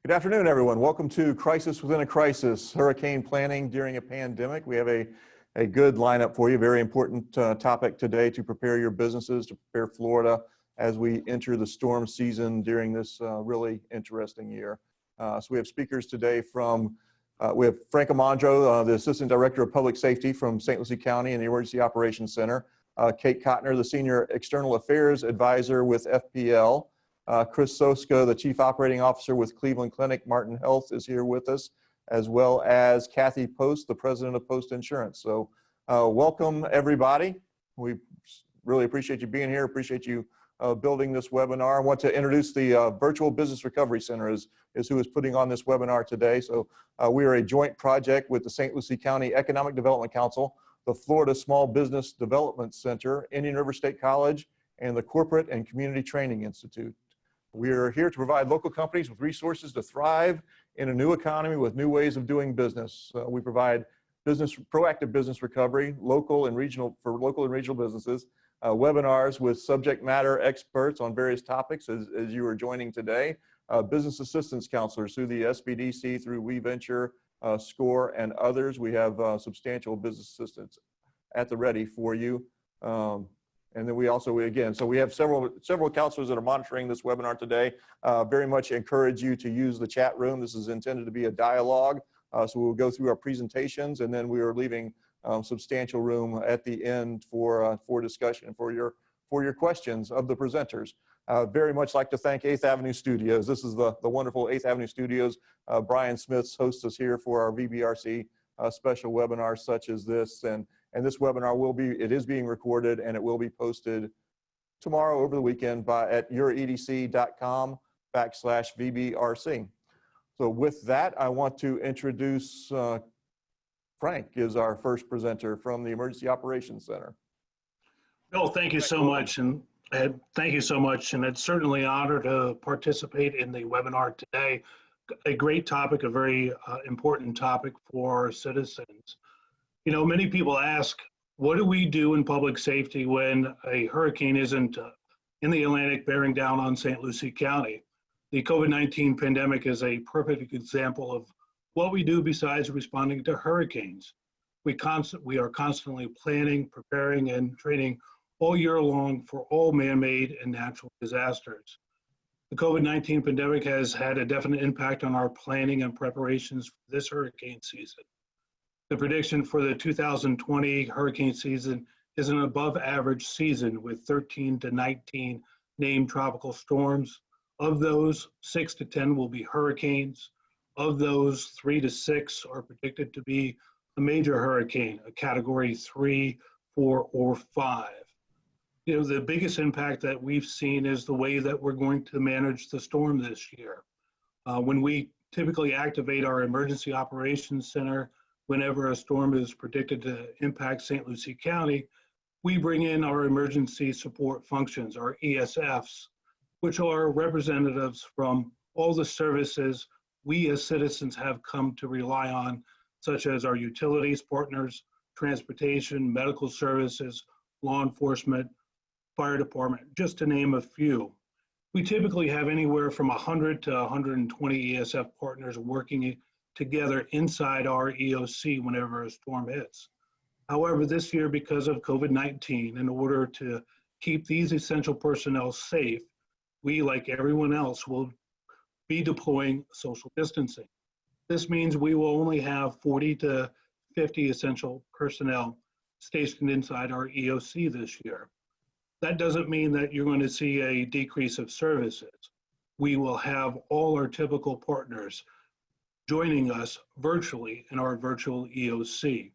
Good afternoon, everyone. Welcome to Crisis Within a Crisis, Hurricane Planning During a Pandemic. We have a good lineup for you, very important topic today to prepare your businesses, to prepare Florida as we enter the storm season during this really interesting year. So we have speakers today from, we have Frank Amandro, the Assistant Director of Public Safety from St. Lucie County and the Emergency Operations Center, Kate Cotner, the Senior External Affairs Advisor with FPL, Chris Soska, the Chief Operating Officer with Cleveland Clinic Martin Health, is here with us, as well as Kathy Post, the President of Post Insurance. So welcome, everybody. We really appreciate you being here, appreciate you building this webinar. I want to introduce the Virtual Business Recovery Center is who is putting on this webinar today. So we are a joint project with the St. Lucie County Economic Development Council, the Florida Small Business Development Center, Indian River State College, and the Corporate and Community Training Institute. We are here to provide local companies with resources to thrive in a new economy with new ways of doing business. We provide proactive business recovery, local and regional businesses, webinars with subject matter experts on various topics as you are joining today, business assistance counselors through the SBDC, through WeVenture, SCORE, and others. We have substantial business assistance at the ready for you. And then we have several counselors that are monitoring this webinar today. Very much encourage you to use the chat room. This is intended to be a dialogue. So we'll go through our presentations, and then we are leaving substantial room at the end for discussion and for your questions of the presenters. Very much like to thank 8th Avenue Studios. This is the wonderful 8th Avenue Studios. Brian Smith hosts us here for our VBRC special webinars such as this. And this webinar is being recorded, and it will be posted tomorrow over the weekend at youredc.com/VBRC. So with that, I want to introduce Frank is our first presenter from the Emergency Operations Center. Bill, thank you so much. And thank you so much. And it's certainly an honor to participate in the webinar today. A great topic, a very important topic for citizens. You know, many people ask, what do we do in public safety when a hurricane isn't in the Atlantic bearing down on St. Lucie County? The COVID-19 pandemic is a perfect example of what we do besides responding to hurricanes. We are constantly planning, preparing, and training all year long for all man-made and natural disasters. The COVID-19 pandemic has had a definite impact on our planning and preparations for this hurricane season. The prediction for the 2020 hurricane season is an above average season with 13 to 19 named tropical storms. Of those, 6 to 10 will be hurricanes. Of those, 3 to 6 are predicted to be a major hurricane, a category 3, 4, or 5. You know, the biggest impact that we've seen is the way that we're going to manage the storm this year. When we typically activate our Emergency Operations Center, whenever a storm is predicted to impact St. Lucie County, we bring in our emergency support functions, our ESFs, which are representatives from all the services we as citizens have come to rely on, such as our utilities partners, transportation, medical services, law enforcement, fire department, just to name a few. We typically have anywhere from 100 to 120 ESF partners working together inside our EOC whenever a storm hits. However, this year, because of COVID-19, in order to keep these essential personnel safe, we, like everyone else, will be deploying social distancing. This means we will only have 40 to 50 essential personnel stationed inside our EOC this year. That doesn't mean that you're going to see a decrease of services. We will have all our typical partners joining us virtually in our virtual EOC.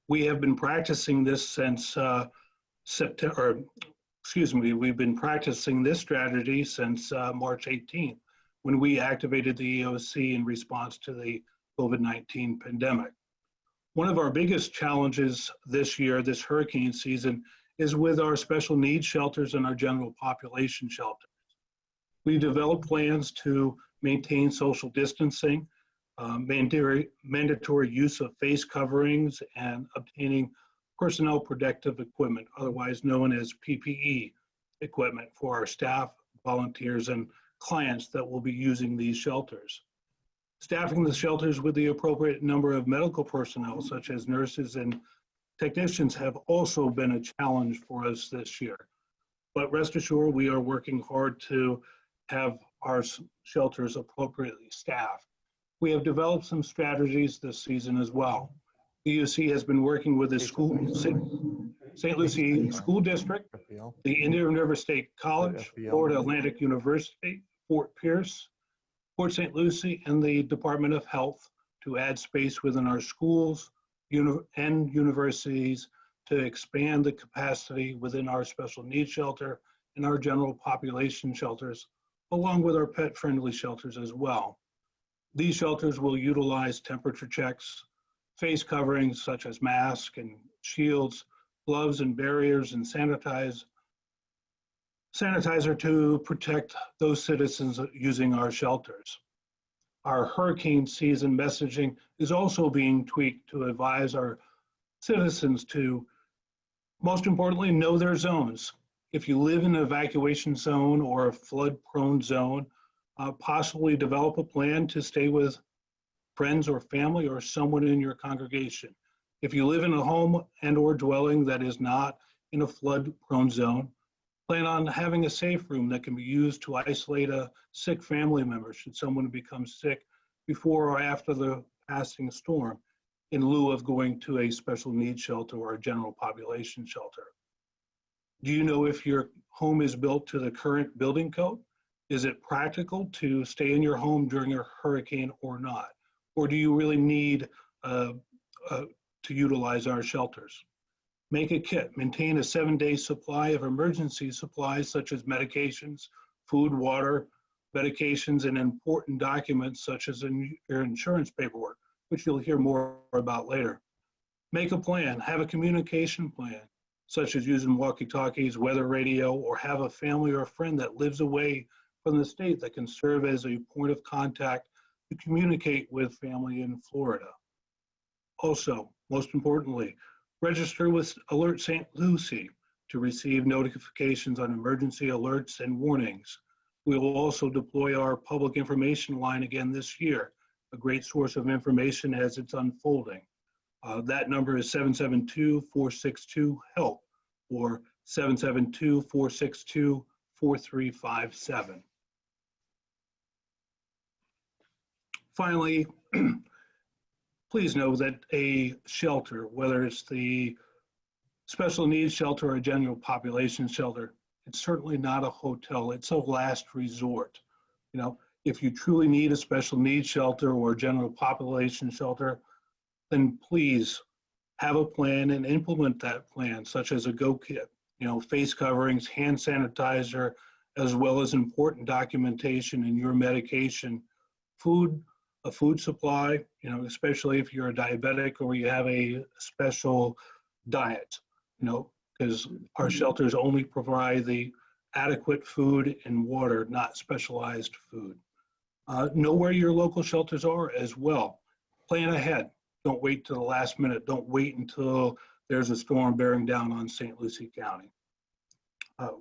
We have been practicing this since we've been practicing this strategy since March 18th, when we activated the EOC in response to the COVID-19 pandemic. One of our biggest challenges this year, this hurricane season, is with our special needs shelters and our general population shelters. We've developed plans to maintain social distancing, mandatory use of face coverings, and obtaining personnel protective equipment, otherwise known as PPE equipment, for our staff, volunteers, and clients that will be using these shelters. Staffing the shelters with the appropriate number of medical personnel, such as nurses and technicians, have also been a challenge for us this year. But rest assured, we are working hard to have our shelters appropriately staffed. We have developed some strategies this season as well. The UC has been working with the St. Lucie School District, the Indian River State College, Florida Atlantic University, Fort Pierce, Port St. Lucie, and the Department of Health to add space within our schools and universities to expand the capacity within our special needs shelter and our general population shelters, along with our pet-friendly shelters as well. These shelters will utilize temperature checks, face coverings such as masks and shields, gloves and barriers, and sanitizer to protect those citizens using our shelters. Our hurricane season messaging is also being tweaked to advise our citizens to, most importantly, know their zones. If you live in an evacuation zone or a flood-prone zone, possibly develop a plan to stay with friends or family or someone in your congregation. If you live in a home and or dwelling that is not in a flood-prone zone, plan on having a safe room that can be used to isolate a sick family member should someone become sick before or after the passing storm, in lieu of going to a special needs shelter or a general population shelter. Do you know if your home is built to the current building code? Is it practical to stay in your home during a hurricane or not? Or do you really need to utilize our shelters? Make a kit. Maintain a 7-day supply of emergency supplies such as medications, food, water, medications, and important documents such as your insurance paperwork, which you'll hear more about later. Make a plan. Have a communication plan, such as using walkie-talkies, weather radio, or have a family or a friend that lives away from the state that can serve as a point of contact to communicate with family in Florida. Also, most importantly, register with Alert St. Lucie to receive notifications on emergency alerts and warnings. We will also deploy our public information line again this year, a great source of information as it's unfolding. That number is 772-462-HELP or 772-462-4357. Finally, please know that a shelter, whether it's the special needs shelter or a general population shelter, it's certainly not a hotel. It's a last resort. You know, if you truly need a special needs shelter or a general population shelter, then please have a plan and implement that plan, such as a go kit, you know, face coverings, hand sanitizer, as well as important documentation in your medication, food, a food supply, you know, especially if you're a diabetic or you have a special diet, you know, because our shelters only provide the adequate food and water, not specialized food. Know where your local shelters are as well. Plan ahead. Don't wait till the last minute. Don't wait until there's a storm bearing down on St. Lucie County.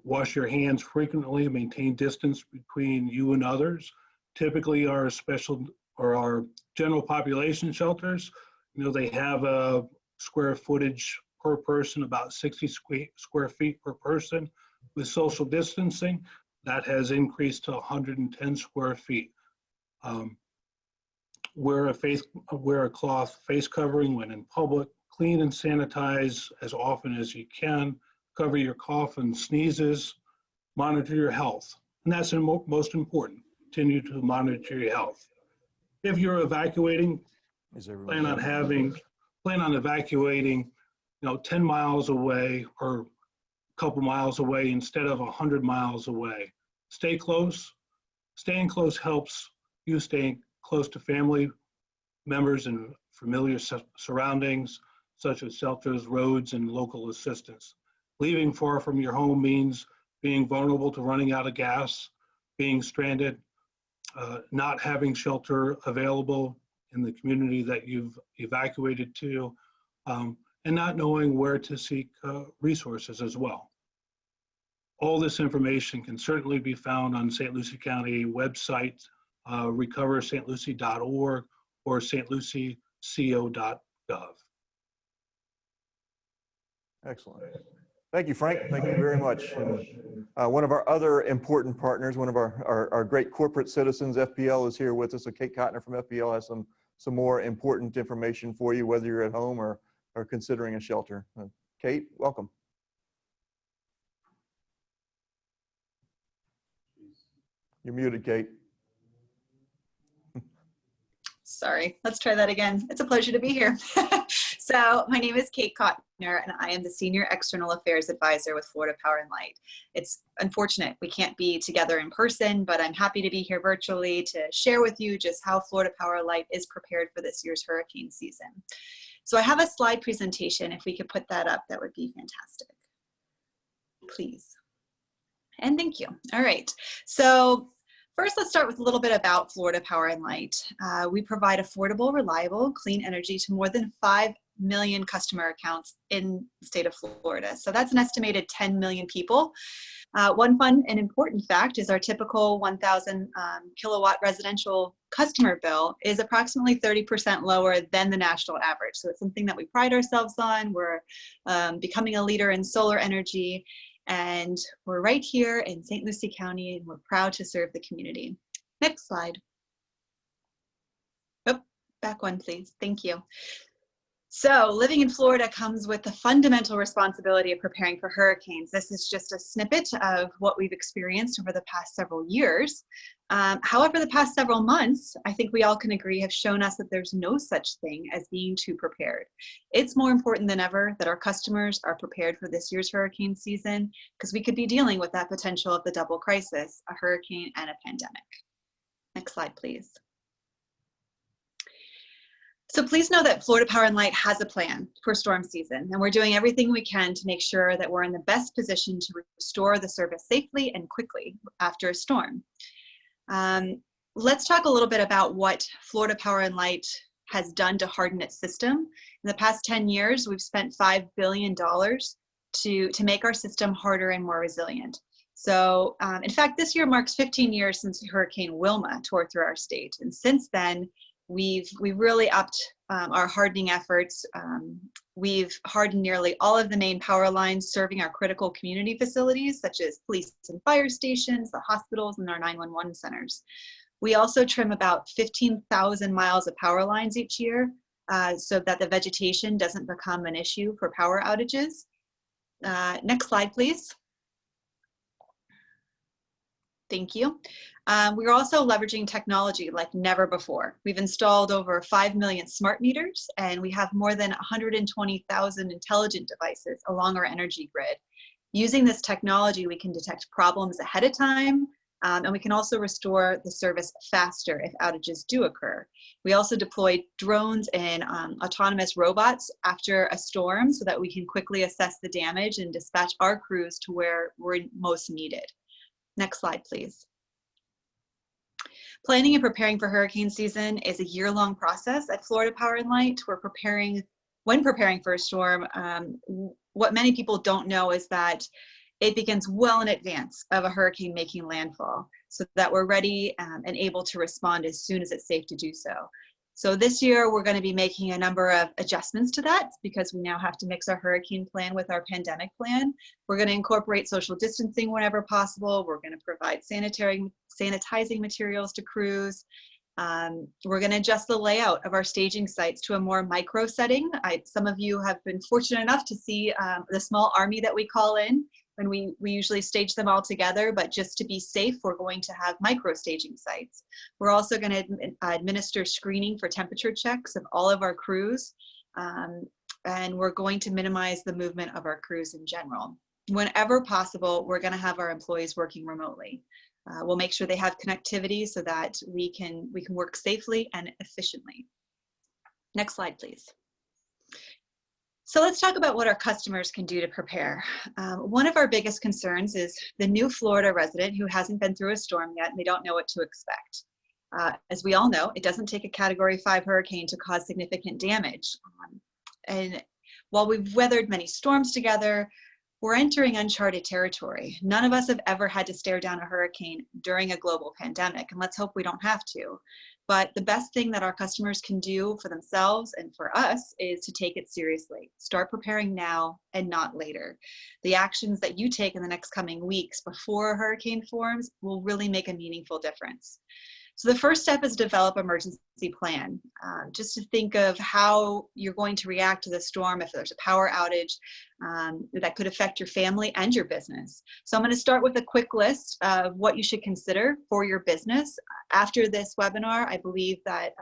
Wash your hands frequently. Maintain distance between you and others. Typically, our special or our general population shelters, you know, they have a square footage per person, about 60 square feet per person. With social distancing, that has increased to 110 square feet. Wear a cloth face covering when in public. Clean and sanitize as often as you can. Cover your cough and sneezes. Monitor your health, and that's most important. Continue to monitor your health. If you're evacuating, plan on evacuating, you know, 10 miles away or a couple miles away instead of 100 miles away. Stay close. Staying close helps you stay close to family members and familiar surroundings, such as shelters, roads, and local assistance. Leaving far from your home means being vulnerable to running out of gas, being stranded, not having shelter available in the community that you've evacuated to, and not knowing where to seek resources as well. All this information can certainly be found on St. Lucie County website, recoverstlucie.org or stlucieco.gov. Excellent. Thank you, Frank. Thank you very much. And one of our other important partners, one of our great corporate citizens, FPL, is here with us. So Kate Cotner from FPL has some more important information for you, whether you're at home or considering a shelter. Kate, welcome. You're muted, Kate. Sorry, let's try that again. It's a pleasure to be here. So my name is Kate Cotner, and I am the Senior External Affairs Advisor with Florida Power and Light. It's unfortunate we can't be together in person, but I'm happy to be here virtually to share with you just how Florida Power and Light is prepared for this year's hurricane season. So I have a slide presentation. If we could put that up, that would be fantastic. Please. And thank you. All right. So first, let's start with a little bit about Florida Power and Light. We provide affordable, reliable, clean energy to more than 5 million customer accounts in the state of Florida. So that's an estimated 10 million people. One fun and important fact is our typical 1,000 kilowatt residential customer bill is approximately 30% lower than the national average. So it's something that we pride ourselves on. We're becoming a leader in solar energy. And we're right here in St. Lucie County, and we're proud to serve the community. Next slide. Oh, back one, please. Thank you. So living in Florida comes with the fundamental responsibility of preparing for hurricanes. This is just a snippet of what we've experienced over the past several years. However, the past several months, I think we all can agree, have shown us that there's no such thing as being too prepared. It's more important than ever that our customers are prepared for this year's hurricane season, because we could be dealing with that potential of the double crisis, a hurricane and a pandemic. Next slide, please. So please know that Florida Power and Light has a plan for storm season, and we're doing everything we can to make sure that we're in the best position to restore the service safely and quickly after a storm. Let's talk a little bit about what Florida Power and Light has done to harden its system. In the past 10 years, we've spent $5 billion to make our system harder and more resilient. So in fact, this year marks 15 years since Hurricane Wilma tore through our state. And since then, we've really upped our hardening efforts. We've hardened nearly all of the main power lines serving our critical community facilities, such as police and fire stations, the hospitals, and our 911 centers. We also trim about 15,000 miles of power lines each year so that the vegetation doesn't become an issue for power outages. Next slide, please. Thank you. We're also leveraging technology like never before. We've installed over 5 million smart meters, and we have more than 120,000 intelligent devices along our energy grid. Using this technology, we can detect problems ahead of time, and we can also restore the service faster if outages do occur. We also deployed drones and autonomous robots after a storm so that we can quickly assess the damage and dispatch our crews to where we're most needed. Next slide, please. Planning and preparing for hurricane season is a year-long process at Florida Power and Light. When preparing for a storm, what many people don't know is that it begins well in advance of a hurricane making landfall, so that we're ready and able to respond as soon as it's safe to do so. So this year, we're going to be making a number of adjustments to that because we now have to mix our hurricane plan with our pandemic plan. We're going to incorporate social distancing whenever possible. We're going to provide sanitizing materials to crews. We're going to adjust the layout of our staging sites to a more micro setting. Some of you have been fortunate enough to see the small army that we call in when we usually stage them all together, but just to be safe, we're going to have micro staging sites. We're also going to administer screening for temperature checks of all of our crews, and we're going to minimize the movement of our crews in general. Whenever possible, we're going to have our employees working remotely. We'll make sure they have connectivity so that we can work safely and efficiently. Next slide, please. So let's talk about what our customers can do to prepare. One of our biggest concerns is the new Florida resident who hasn't been through a storm yet and they don't know what to expect. As we all know, it doesn't take a Category 5 hurricane to cause significant damage. And while we've weathered many storms together, We're entering uncharted territory. None of us have ever had to stare down a hurricane during a global pandemic, and let's hope we don't have to. But the best thing that our customers can do for themselves and for us is to take it seriously. Start preparing now and not later. The actions that you take in the next coming weeks before a hurricane forms will really make a meaningful difference. So the first step is develop an emergency plan, just to think of how you're going to react to the storm if there's a power outage that could affect your family and your business. So I'm going to start with a quick list of what you should consider for your business. After this webinar, I believe that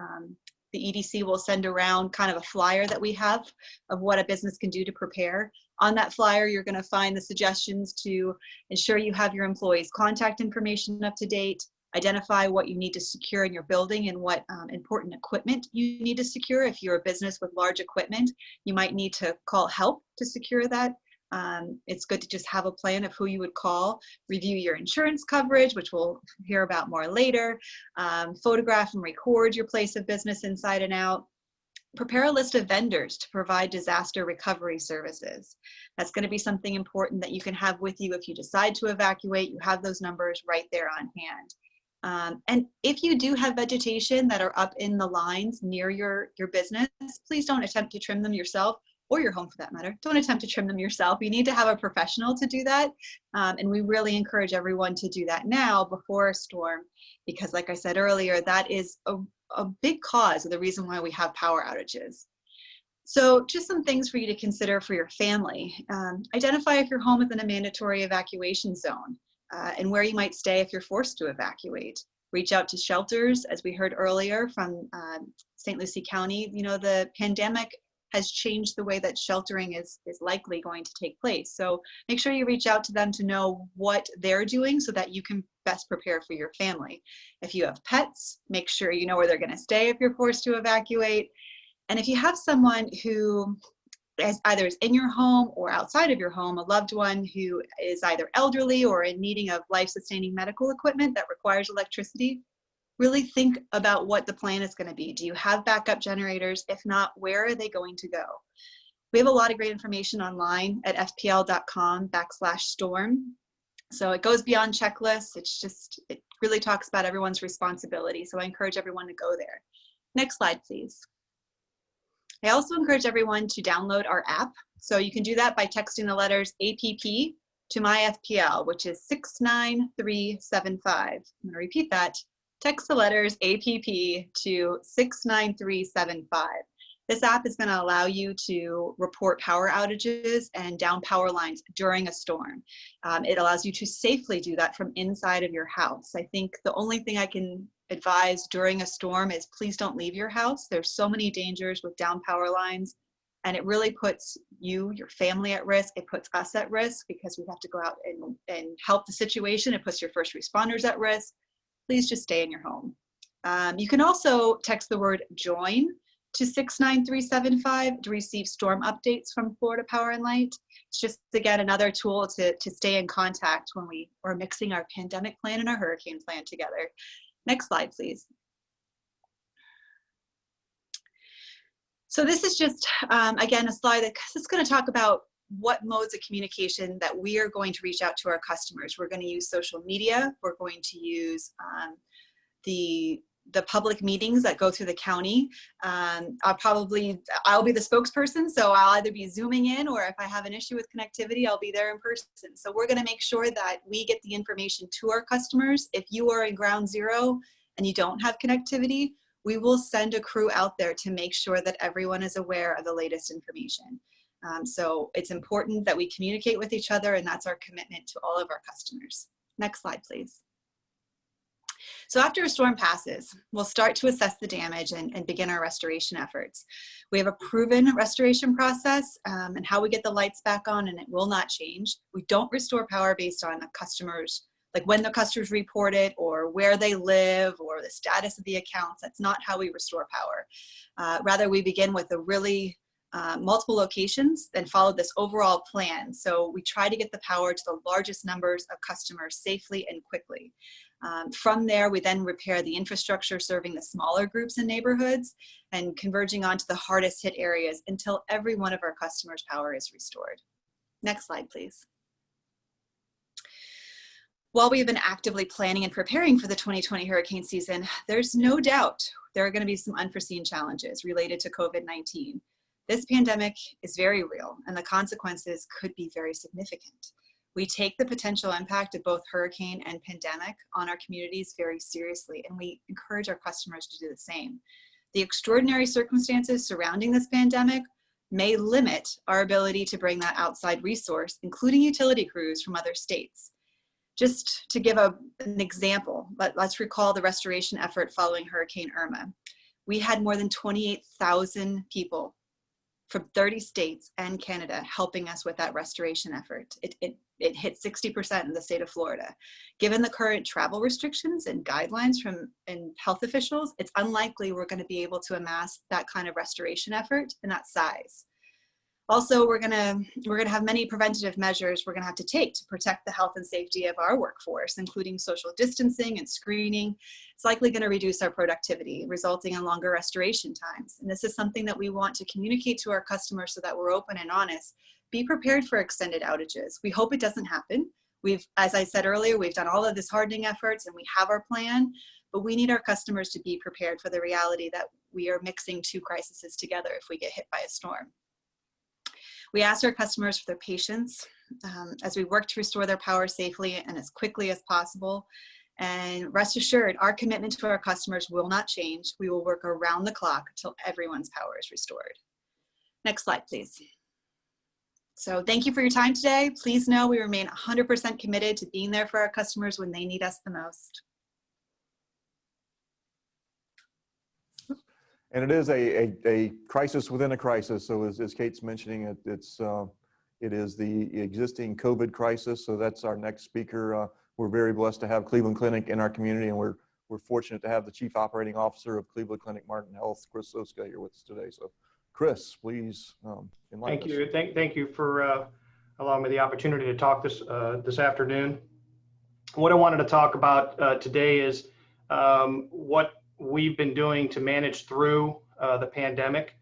the EDC will send around kind of a flyer that we have of what a business can do to prepare. On that flyer, you're going to find the suggestions to ensure you have your employees' contact information up to date, identify what you need to secure in your building and what important equipment you need to secure. If you're a business with large equipment, you might need to call help to secure that. It's good to just have a plan of who you would call, review your insurance coverage, which we'll hear about more later, photograph and record your place of business inside and out. Prepare a list of vendors to provide disaster recovery services. That's going to be something important that you can have with you if you decide to evacuate. You have those numbers right there on hand. And if you do have vegetation that are up in the lines near your business, please don't attempt to trim them yourself, or your home for that matter. Don't attempt to trim them yourself. You need to have a professional to do that. And we really encourage everyone to do that now before a storm, because like I said earlier, that is a big cause of the reason why we have power outages. So just some things for you to consider for your family. Identify if your home is in a mandatory evacuation zone. And where you might stay if you're forced to evacuate. Reach out to shelters, as we heard earlier from St. Lucie County. You know, the pandemic has changed the way that sheltering is likely going to take place. So make sure you reach out to them to know what they're doing so that you can best prepare for your family. If you have pets, make sure you know where they're going to stay if you're forced to evacuate. And if you have someone who either is in your home or outside of your home, a loved one who is either elderly or in needing of life-sustaining medical equipment that requires electricity, really think about what the plan is going to be. Do you have backup generators? If not, where are they going to go? We have a lot of great information online at fpl.com/storm. So it goes beyond checklists. It really talks about everyone's responsibility. So I encourage everyone to go there. Next slide, please. I also encourage everyone to download our app. So you can do that by texting the letters APP to my FPL, which is 69375. I'm going to repeat that. Text the letters APP to 69375. This app is going to allow you to report power outages and down power lines during a storm. It allows you to safely do that from inside of your house. I think the only thing I can advise during a storm is please don't leave your house. There's so many dangers with down power lines, and it really puts you, your family at risk. It puts us at risk because we have to go out and help the situation. It puts your first responders at risk. Please just stay in your home. You can also text the word join to 69375 to receive storm updates from Florida Power and Light. It's just, again, another tool to stay in contact when we are mixing our pandemic plan and our hurricane plan together. Next slide, please. So this is just, again, a slide that's going to talk about what modes of communication that we are going to reach out to our customers. We're going to use social media. We're going to use the public meetings that go through the county. I'll be the spokesperson, so I'll either be Zooming in, or if I have an issue with connectivity, I'll be there in person. So we're going to make sure that we get the information to our customers. If you are in ground zero and you don't have connectivity, we will send a crew out there to make sure that everyone is aware of the latest information. So it's important that we communicate with each other, and that's our commitment to all of our customers. Next slide, please. So after a storm passes, we'll start to assess the damage and begin our restoration efforts. We have a proven restoration process and how we get the lights back on, and it will not change. We don't restore power based on the customers, like when the customers report it or where they live or the status of the accounts. That's not how we restore power. Rather, we begin with a really multiple locations and follow this overall plan. So we try to get the power to the largest numbers of customers safely and quickly. From there, we then repair the infrastructure serving the smaller groups and neighborhoods and converging onto the hardest hit areas until every one of our customers' power is restored. Next slide, please. While we've been actively planning and preparing for the 2020 hurricane season, there's no doubt there are going to be some unforeseen challenges related to COVID-19. This pandemic is very real, and the consequences could be very significant. We take the potential impact of both hurricane and pandemic on our communities very seriously, and we encourage our customers to do the same. The extraordinary circumstances surrounding this pandemic may limit our ability to bring that outside resource, including utility crews from other states. Just to give an example, let's recall the restoration effort following Hurricane Irma. We had more than 28,000 people from 30 states and Canada helping us with that restoration effort. It hit 60% in the state of Florida. Given the current travel restrictions and guidelines from health officials, it's unlikely we're going to be able to amass that kind of restoration effort in that size. Also, we're gonna have many preventative measures we're gonna have to take to protect the health and safety of our workforce, including social distancing and screening. It's likely gonna reduce our productivity, resulting in longer restoration times. And this is something that we want to communicate to our customers so that we're open and honest. Be prepared for extended outages. We hope it doesn't happen. As I said earlier, we've done all of this hardening efforts and we have our plan, but we need our customers to be prepared for the reality that we are mixing two crises together if we get hit by a storm. We asked our customers for their patience as we work to restore their power safely and as quickly as possible. And rest assured, our commitment to our customers will not change. We will work around the clock until everyone's power is restored. Next slide, please. So thank you for your time today. Please know we remain 100% committed to being there for our customers when they need us the most. And it is a crisis within a crisis. So as Kate's mentioning, it is the existing COVID crisis. So that's our next speaker. We're very blessed to have Cleveland Clinic in our community, and we're fortunate to have the Chief Operating Officer of Cleveland Clinic Martin Health, Chris Soska, here with us today. So Chris, please enlighten us. Thank you. Thank you for allowing me the opportunity to talk this afternoon. What I wanted to talk about today is what we've been doing to manage through the pandemic,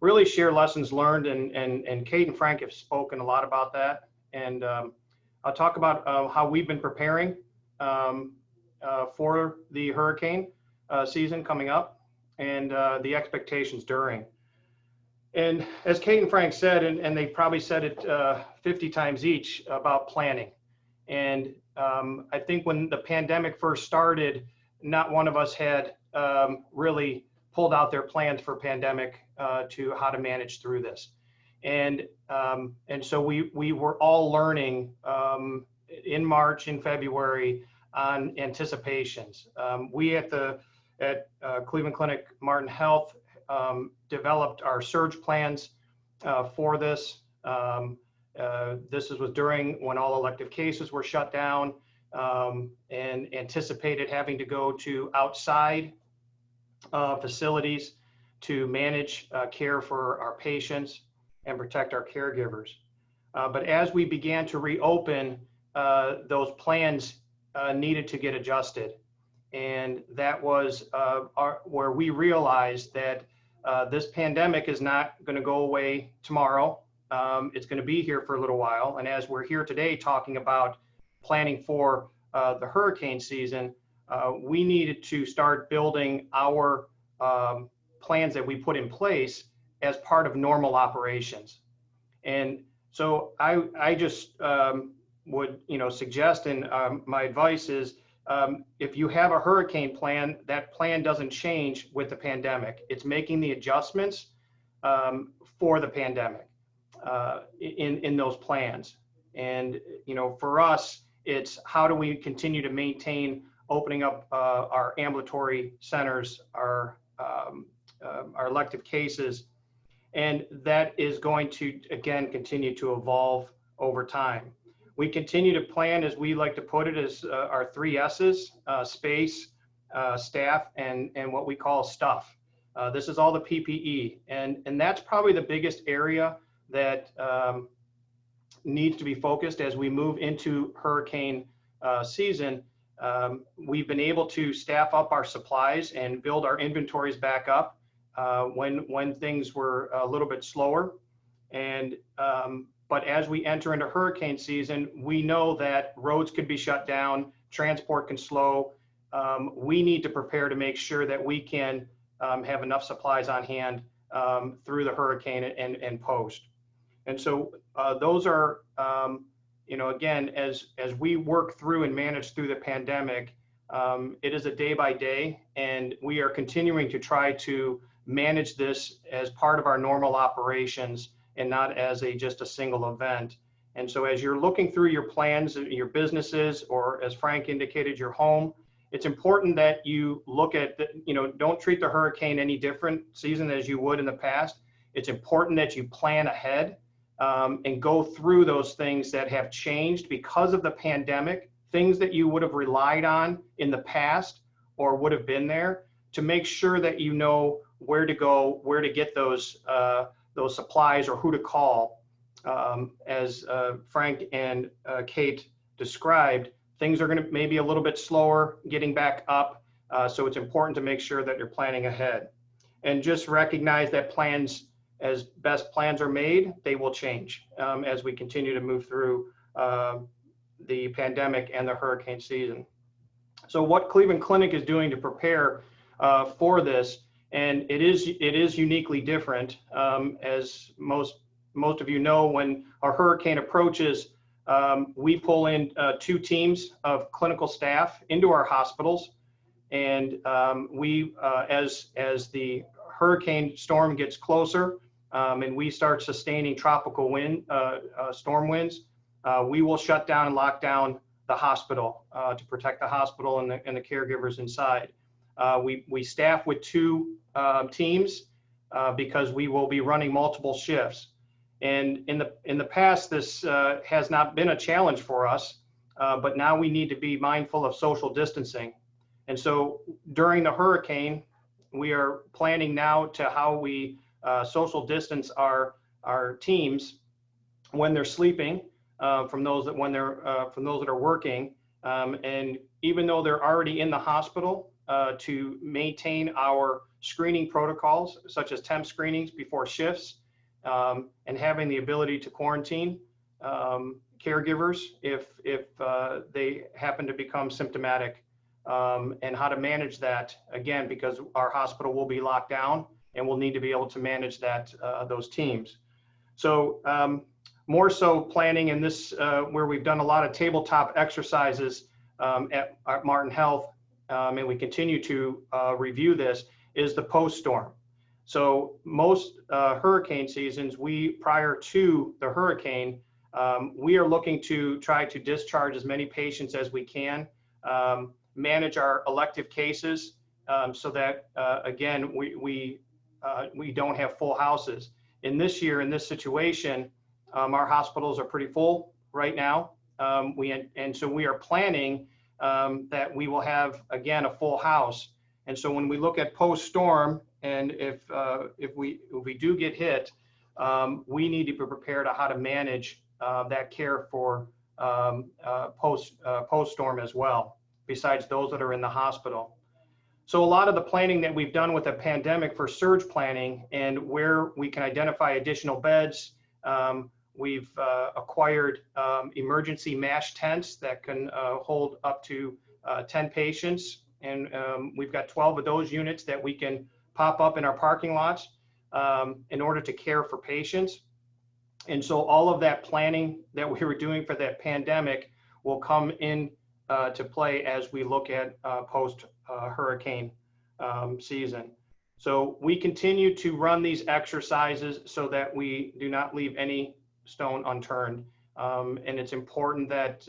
really share lessons learned, and Kate and Frank have spoken a lot about that. And I'll talk about how we've been preparing for the hurricane season coming up and the expectations during. And as Kate and Frank said, and they probably said it 50 times each, about planning. And I think when the pandemic first started, not one of us had really pulled out their plans for pandemic to how to manage through this. And so we were all learning in March and February on anticipations. We at Cleveland Clinic Martin Health developed our surge plans for this. This was during when all elective cases were shut down. And anticipated having to go to outside facilities to manage care for our patients and protect our caregivers. But as we began to reopen, those plans needed to get adjusted. And that was where we realized that this pandemic is not going to go away tomorrow. It's going to be here for a little while. And as we're here today talking about planning for the hurricane season, we needed to start building our plans that we put in place as part of normal operations. And so I just would suggest, and my advice is, if you have a hurricane plan, that plan doesn't change with the pandemic. It's making the adjustments for the pandemic in those plans. And for us, it's how do we continue to maintain opening up our ambulatory centers, our elective cases, and that is going to, again, continue to evolve over time. We continue to plan, as we like to put it, as our 3 S's, space, staff, and what we call stuff. This is all the PPE, and that's probably the biggest area that needs to be focused as we move into hurricane season. We've been able to staff up our supplies and build our inventories back up when things were a little bit slower. And But as we enter into hurricane season, we know that roads could be shut down, transport can slow. We need to prepare to make sure that we can have enough supplies on hand through the hurricane and post. And so those are, you know, again, as we work through and manage through the pandemic, it is a day by day, and we are continuing to try to manage this as part of our normal operations and not as just a single event. And so as you're looking through your plans, your businesses, or as Frank indicated, your home, it's important that you look at, you know, don't treat the hurricane any different season as you would in the past. It's important that you plan ahead and go through those things that have changed because of the pandemic, things that you would have relied on in the past or would have been there, to make sure that you know where to go, where to get those supplies, or who to call. As Frank and Kate described, things are going to maybe a little bit slower getting back up. So it's important to make sure that you're planning ahead. And just recognize that plans, as best plans are made, they will change as we continue to move through the pandemic and the hurricane season. So what Cleveland Clinic is doing to prepare for this, and it is uniquely different, as most of you know, when a hurricane approaches, we pull in 2 teams of clinical staff into our hospitals, and we, as the hurricane storm gets closer, and we start sustaining tropical storm winds, we will shut down and lock down the hospital to protect the hospital and the caregivers inside. We staff with 2 teams because we will be running multiple shifts. And in the past, this has not been a challenge for us, but now we need to be mindful of social distancing. And so during the hurricane, we are planning now to how we social distance our teams when they're sleeping from those that are working, and even though they're already in the hospital, to maintain our screening protocols, such as temp screenings before shifts, and having the ability to quarantine caregivers if they happen to become symptomatic, and how to manage that, again, because our hospital will be locked down and we'll need to be able to manage that, those teams. So more so planning in this, where we've done a lot of tabletop exercises at Martin Health, and we continue to review this, is the post-storm. So most hurricane seasons, prior to the hurricane, we are looking to try to discharge as many patients as we can, manage our elective cases, so that again, we don't have full houses. In this year, in this situation, our hospitals are pretty full right now, and so we are planning that we will have, again, a full house. And so when we look at post-storm, and if we do get hit, we need to be prepared on how to manage that care for post-storm as well, besides those that are in the hospital. So a lot of the planning that we've done with the pandemic for surge planning, and where we can identify additional beds, we've acquired emergency MASH tents that can hold up to 10 patients. And we've got 12 of those units that we can pop up in our parking lots in order to care for patients. And so all of that planning that we were doing for that pandemic will come in to play as we look at post hurricane season. So we continue to run these exercises so that we do not leave any stone unturned. And it's important that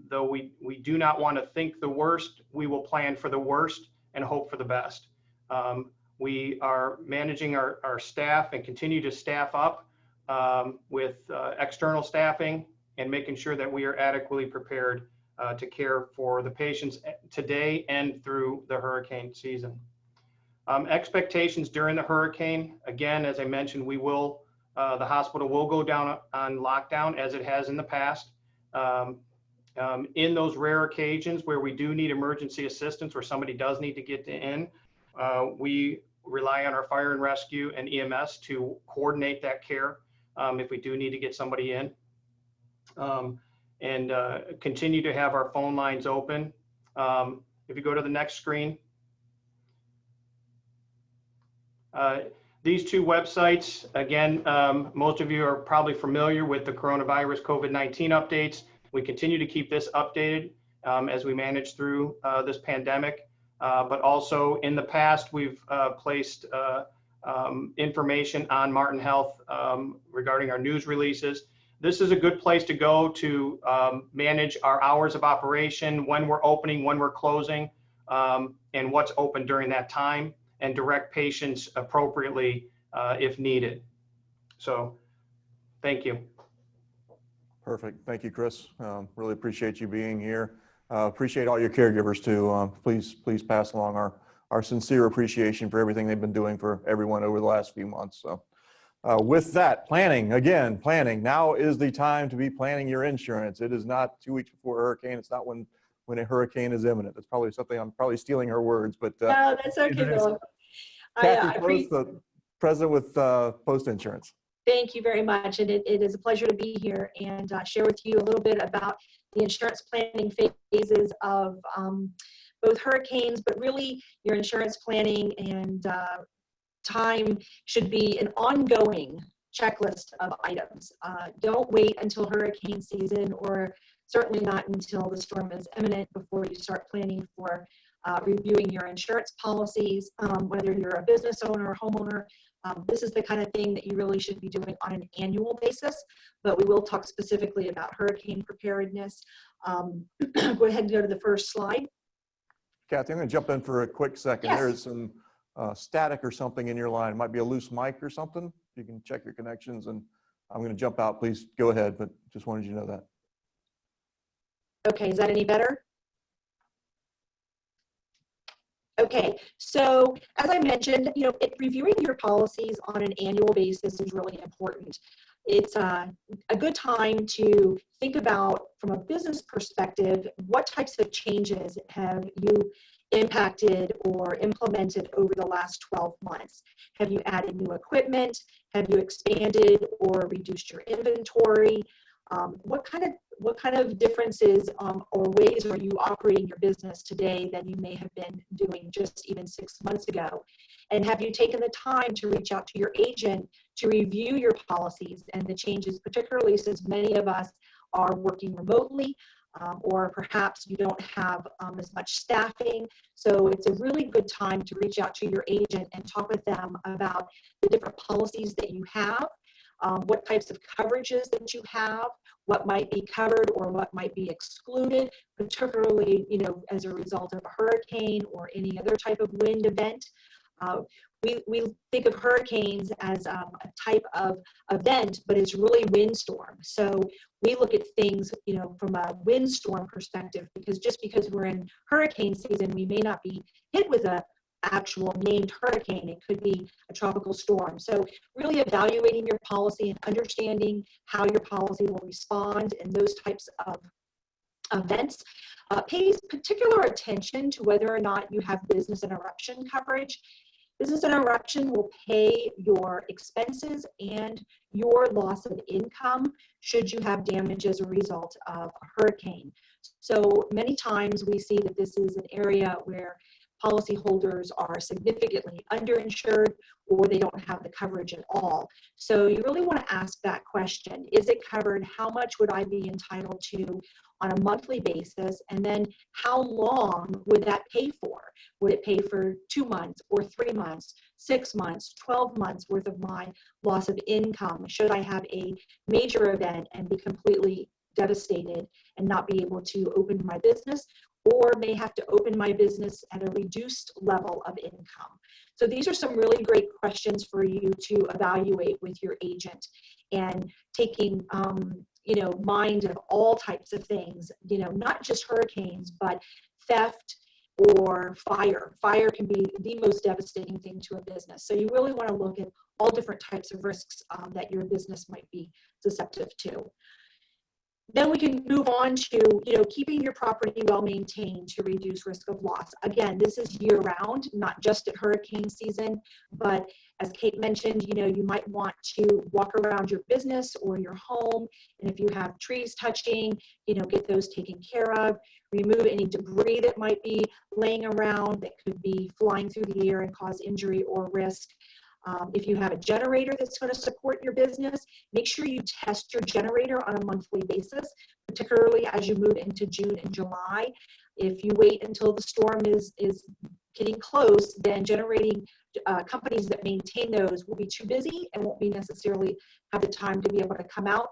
though we do not want to think the worst, we will plan for the worst and hope for the best. We are managing our staff and continue to staff up with external staffing and making sure that we are adequately prepared to care for the patients today and through the hurricane season. Expectations during the hurricane, again, as I mentioned, the hospital will go down on lockdown as it has in the past. In those rare occasions where we do need emergency assistance, where somebody does need to get in, we rely on our fire and rescue and EMS to coordinate that care. if we do need to get somebody in. And continue to have our phone lines open. If you go to the next screen, these two websites, again, most of you are probably familiar with the coronavirus COVID-19 updates. We continue to keep this updated as we manage through this pandemic. But also in the past, we've placed information on Martin Health regarding our news releases. This is a good place to go to manage our hours of operation, when we're opening, when we're closing, and what's open during that time, and direct patients appropriately if needed. So, thank you. Perfect. Thank you, Chris. Really appreciate you being here. Appreciate all your caregivers too. Please pass along our sincere appreciation for everything they've been doing for everyone over the last few months. So with that, planning. Now is the time to be planning your insurance. It is not 2 weeks before a hurricane. It's not when a hurricane is imminent. That's probably something, I'm probably stealing her words, but No, that's okay, Bill. Kathy Post, the president with Post Insurance. Thank you very much. And it is a pleasure to be here and share with you a little bit about the insurance planning phases of both hurricanes, but really your insurance planning and time should be an ongoing checklist of items. Don't wait until hurricane season, or certainly not until the storm is imminent before you start planning for reviewing your insurance policies, whether you're a business owner or homeowner. This is the kind of thing that you really should be doing on an annual basis, but we will talk specifically about hurricane preparedness. Go ahead and go to the first slide. Kathy, I'm going to jump in for a quick second. Yes. There's some static or something in your line. It might be a loose mic or something. You can check your connections, and I'm going to jump out. Please go ahead, but just wanted you to know that. Okay, is that any better? Okay, so as I mentioned, reviewing your policies on an annual basis is really important. It's a good time to think about, from a business perspective, what types of changes have you impacted or implemented over the last 12 months? Have you added new equipment? Have you expanded or reduced your inventory? What kind of differences or ways are you operating your business today than you may have been doing just even 6 months ago? And have you taken the time to reach out to your agent to review your policies and the changes, particularly since many of us are working remotely, or perhaps you don't have as much staffing? So it's a really good time to reach out to your agent and talk with them about the different policies that you have, what types of coverages that you have, what might be covered or what might be excluded, particularly, as a result of a hurricane or any other type of wind event. We think of hurricanes as a type of event, but it's really windstorm. So we look at things, from a windstorm perspective, because just because we're in hurricane season, we may not be hit with a actual named hurricane. It could be a tropical storm. So really evaluating your policy and understanding how your policy will respond in those types of events. Pays particular attention to whether or not you have business interruption coverage. Business interruption will pay your expenses and your loss of income should you have damage as a result of a hurricane. So many times we see that this is an area where policyholders are significantly underinsured or they don't have the coverage at all. So you really want to ask that question. Is it covered? How much would I be entitled to on a monthly basis? And then how long would that pay for? Would it pay for 2 months or 3 months, 6 months, 12 months worth of my loss of income? Should I have a major event and be completely devastated and not be able to open my business, or may have to open my business at a reduced level of income? So these are some really great questions for you to evaluate with your agent, and taking mind of all types of things, not just hurricanes, but theft or fire. Fire can be the most devastating thing to a business. So you really want to look at all different types of risks that your business might be susceptible to. Then we can move on to, keeping your property well maintained to reduce risk of loss. Again, this is year round, not just at hurricane season, but as Kate mentioned, you might want to walk around your business or your home. And if you have trees touching, get those taken care of. Remove any debris that might be laying around that could be flying through the air and cause injury or risk. If you have a generator that's going to support your business, make sure you test your generator on a monthly basis, particularly as you move into June and July. If you wait until the storm is getting close, then generating companies that maintain those will be too busy and won't be necessarily have the time to be able to come out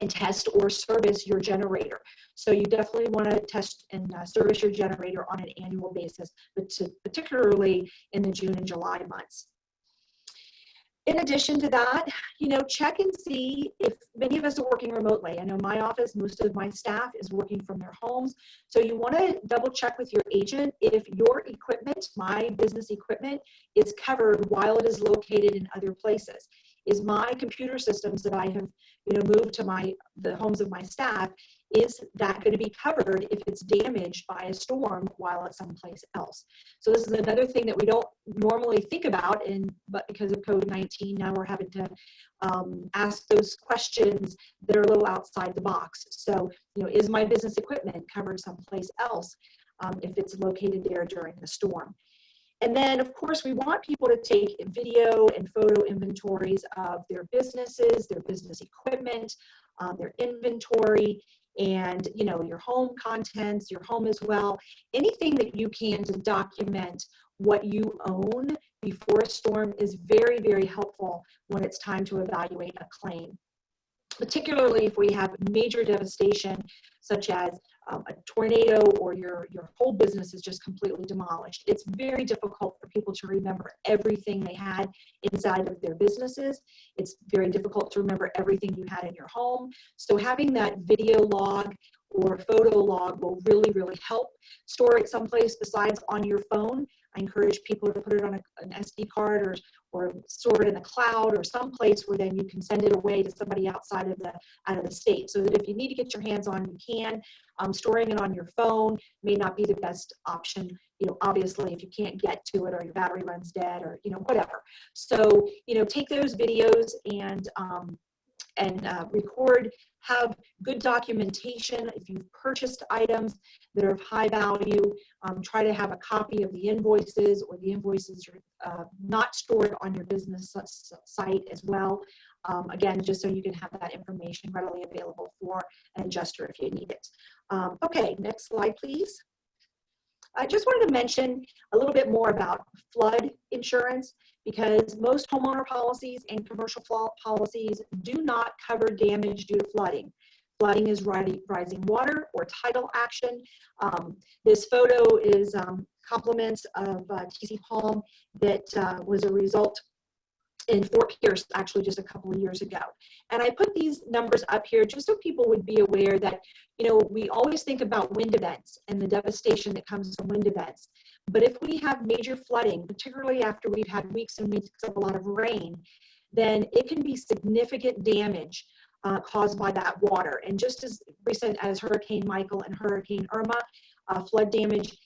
and test or service your generator. So you definitely want to test and service your generator on an annual basis, but particularly in the June and July months. In addition to that, check and see if many of us are working remotely. I know my office, most of my staff is working from their homes. So you want to double check with your agent if your equipment, my business equipment, is covered while it is located in other places. Is my computer systems that I have, moved to the homes of my staff, is that going to be covered if it's damaged by a storm while it's someplace else? So this is another thing that we don't normally think about, but because of COVID-19, now we're having to ask those questions that are a little outside the box. So, is my business equipment covered someplace else if it's located there during the storm? And then, of course, we want people to take video and photo inventories of their businesses, their business equipment, their inventory, and your home contents, your home as well. Anything that you can to document what you own before a storm is very, very helpful when it's time to evaluate a claim. Particularly if we have major devastation, such as a tornado, or your whole business is just completely demolished. It's very difficult for people to remember everything they had inside of their businesses. It's very difficult to remember everything you had in your home. So having that video log or photo log will really, really help. Store it someplace besides on your phone. I encourage people to put it on an SD card or store it in the cloud or someplace where then you can send it away to somebody outside of the state, so that if you need to get your hands on, you can. Storing it on your phone may not be the best option, obviously, if you can't get to it or your battery runs dead or whatever. So take those videos and record. Have good documentation. If you've purchased items that are of high value, try to have a copy of the invoices, or the invoices are not stored on your business site as well. Again, just so you can have that information readily available for an adjuster if you need it. Okay, next slide, please. I just wanted to mention a little bit more about flood insurance, because most homeowner policies and commercial policies do not cover damage due to flooding. Flooding is rising water or tidal action. This photo is compliments of TC Palm that was a result in Fort Pierce, actually just a couple of years ago. And I put these numbers up here just so people would be aware that, we always think about wind events and the devastation that comes from wind events. But if we have major flooding, particularly after we've had weeks and weeks of a lot of rain, then it can be significant damage caused by that water. And just as recent as Hurricane Michael and Hurricane Irma, flood damage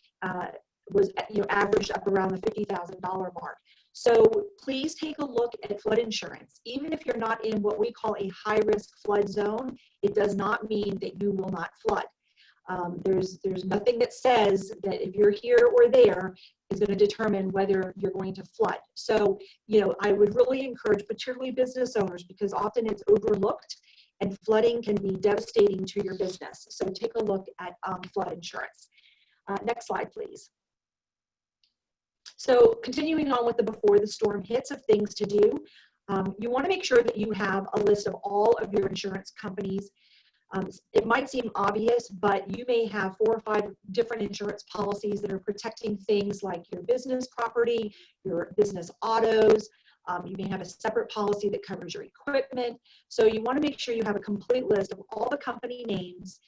was averaged up around the $50,000 mark. So please take a look at flood insurance. Even if you're not in what we call a high-risk flood zone, it does not mean that you will not flood. There's nothing that says that if you're here or there is going to determine whether you're going to flood. So, I would really encourage, particularly business owners, because often it's overlooked and flooding can be devastating to your business. So take a look at flood insurance. Next slide, please. So continuing on with the before the storm hits of things to do, you want to make sure that you have a list of all of your insurance companies. It might seem obvious, but you may have 4 or 5 different insurance policies that are protecting things like your business property, your business autos. You may have a separate policy that covers your equipment. So you want to make sure you have a complete list of all the company names,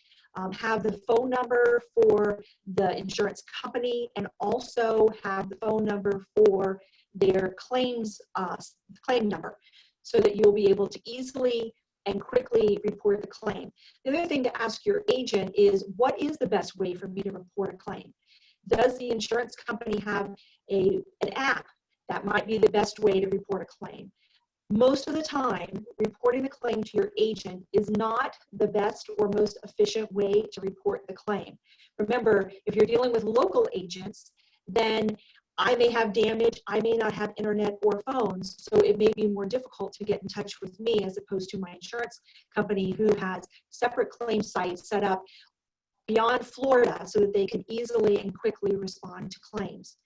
have the phone number for the insurance company, and also have the phone number for their claim number, so that you'll be able to easily and quickly report the claim. The other thing to ask your agent is, what is the best way for me to report a claim? Does the insurance company have an app that might be the best way to report a claim? Most of the time, reporting the claim to your agent is not the best or most efficient way to report the claim. Remember, if you're dealing with local agents, then I may have damage, I may not have internet or phones, so it may be more difficult to get in touch with me as opposed to my insurance company who has separate claim sites set up beyond Florida so that they can easily and quickly respond to claims.